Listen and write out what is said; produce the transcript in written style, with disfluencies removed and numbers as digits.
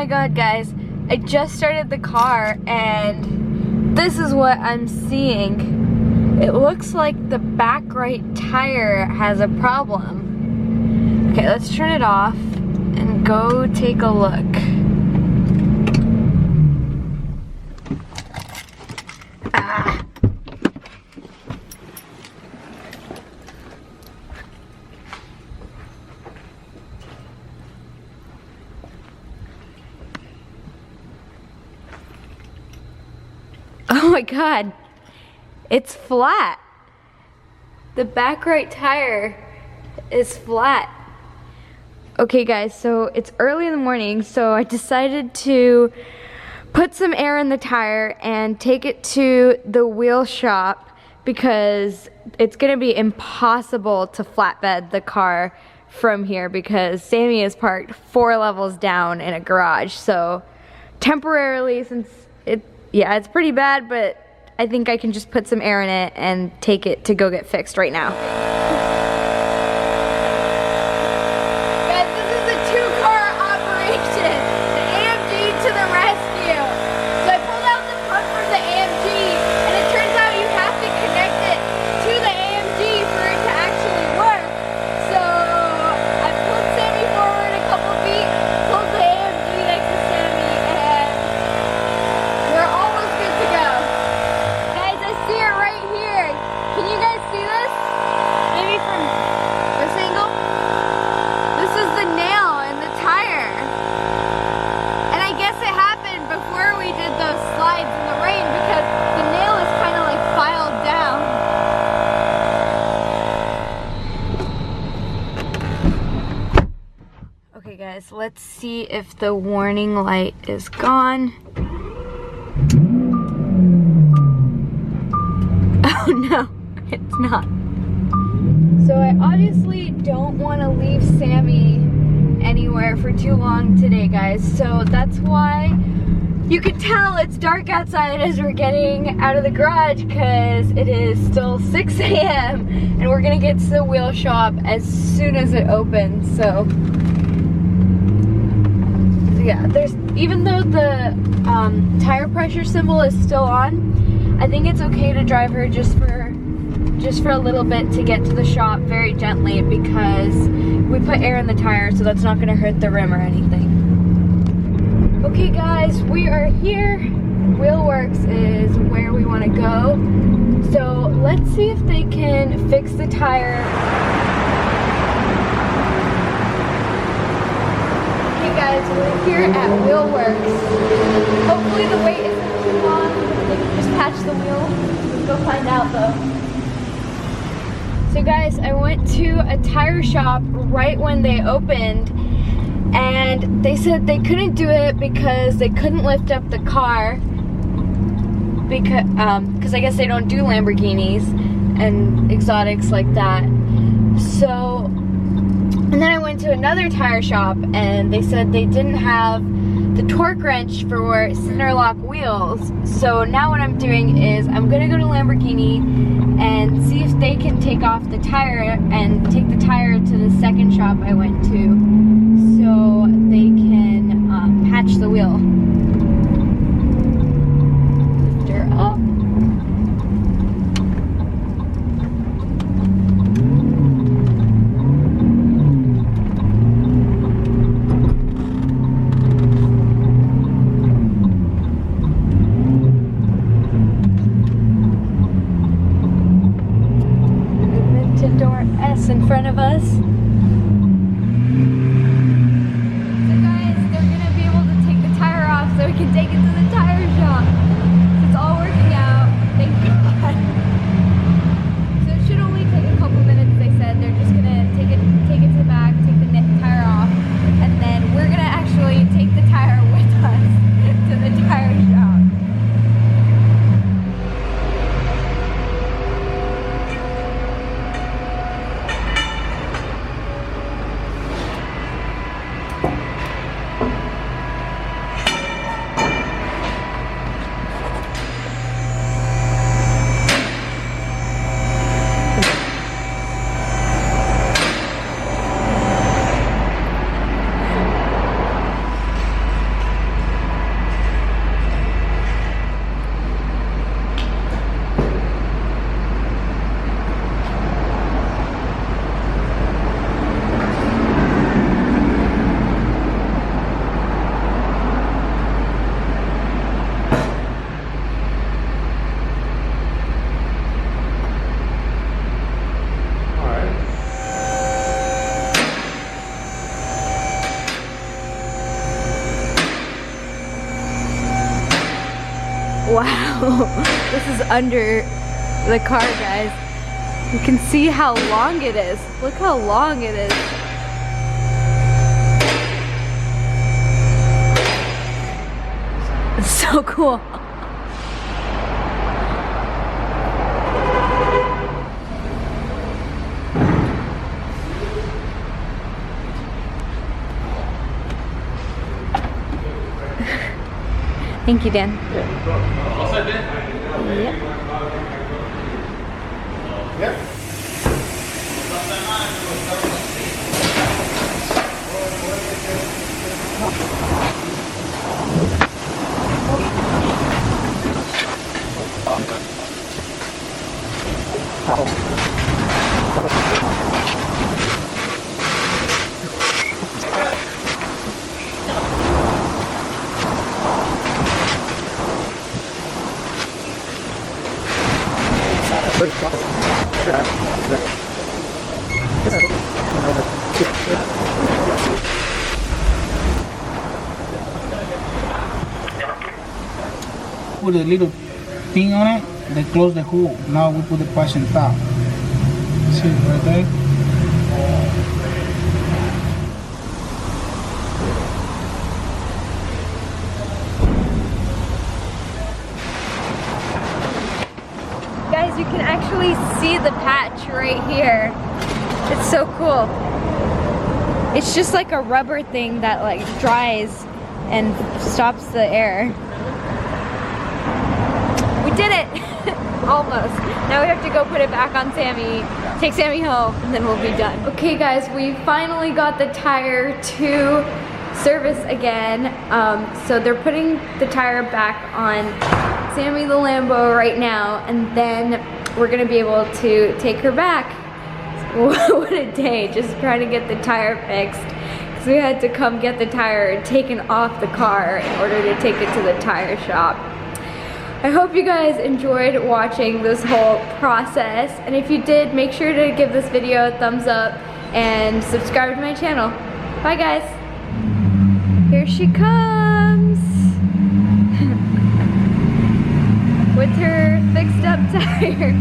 my god, guys. I just started the car and this is what I'm seeing. It looks like the back right tire has a problem. Okay, let's turn it off and go take a look. Ah. Oh my god, it's flat. The back right tire is flat. Okay guys, so it's early in the morning, so I decided to put some air in the tire and take it to the wheel shop because it's gonna be impossible to flatbed the car from here because Sammy is parked 4 levels down in a garage. So temporarily, since it's pretty bad, but I think I can just put some air in it and take it to go get fixed right now. Guys, this is a 2-car operation. The AMG to the rescue. So I pulled out the plug from the AMG, and it turns out you have to connect it to the AMG for it to actually work. So I pulled Sammy forward a couple feet, pulled the AMG next to Sammy, and we're almost good to go. Guys, I see it right here. Can you guys see this? Maybe from this angle? This is the nail in the tire. And I guess it happened before we did those slides in the rain because the nail is kind of like filed down. Okay guys, let's see if the warning light is gone. Oh no, it's not. So I obviously don't want to leave Sammy anywhere for too long today, guys. So that's why you can tell it's dark outside as we're getting out of the garage because it is still 6 a.m. and we're gonna get to the wheel shop as soon as it opens. So yeah, even though the tire pressure symbol is still on, I think it's okay to drive her just for a little bit to get to the shop very gently because we put air in the tire, so that's not gonna hurt the rim or anything. Okay guys, we are here. Wheelworks is where we wanna go. So let's see if they can fix the tire. Okay guys, we're here at Wheelworks. Hopefully the wait isn't too long. They can just patch the wheel. Let's go find out though. So guys, I went to a tire shop right when they opened and they said they couldn't do it because they couldn't lift up the car because I guess they don't do Lamborghinis and exotics like that. So, and then I went to another tire shop and they said they didn't have the torque wrench for center lock wheels. So now what I'm doing is I'm gonna go to Lamborghini and see if they can take off the tire and take the tire to the second shop I went to so they can patch the wheel. Lift her up. Door S in front of us. So guys, they're gonna be able to take the tire off so we can take it to the tire shop. It's all working out, thank God. So it should only take a couple minutes, they said. They're just gonna take it to the back, take the tire off, and then we're gonna actually take the tire with us to the tire shop. Wow, this is under the car, guys. You can see how long it is. Look how long it is. It's so cool. Thank you, Dan. All set, Dan? Yep. Yep. Put a little thing on it, they close the hood. Now we put the passion top. See right there? Guys, you can actually see the patch right here. It's so cool. It's just like a rubber thing that like dries and stops the air. We did it! Almost. Now we have to go put it back on Sammy, take Sammy home, and then we'll be done. Okay guys, we finally got the tire to service again. So they're putting the tire back on Sammy the Lambo right now, and then we're gonna be able to take her back. What a day, just trying to get the tire fixed. Because we had to come get the tire taken off the car in order to take it to the tire shop. I hope you guys enjoyed watching this whole process, and if you did, make sure to give this video a thumbs up and subscribe to my channel. Bye guys. Here she comes with her fixed up tire.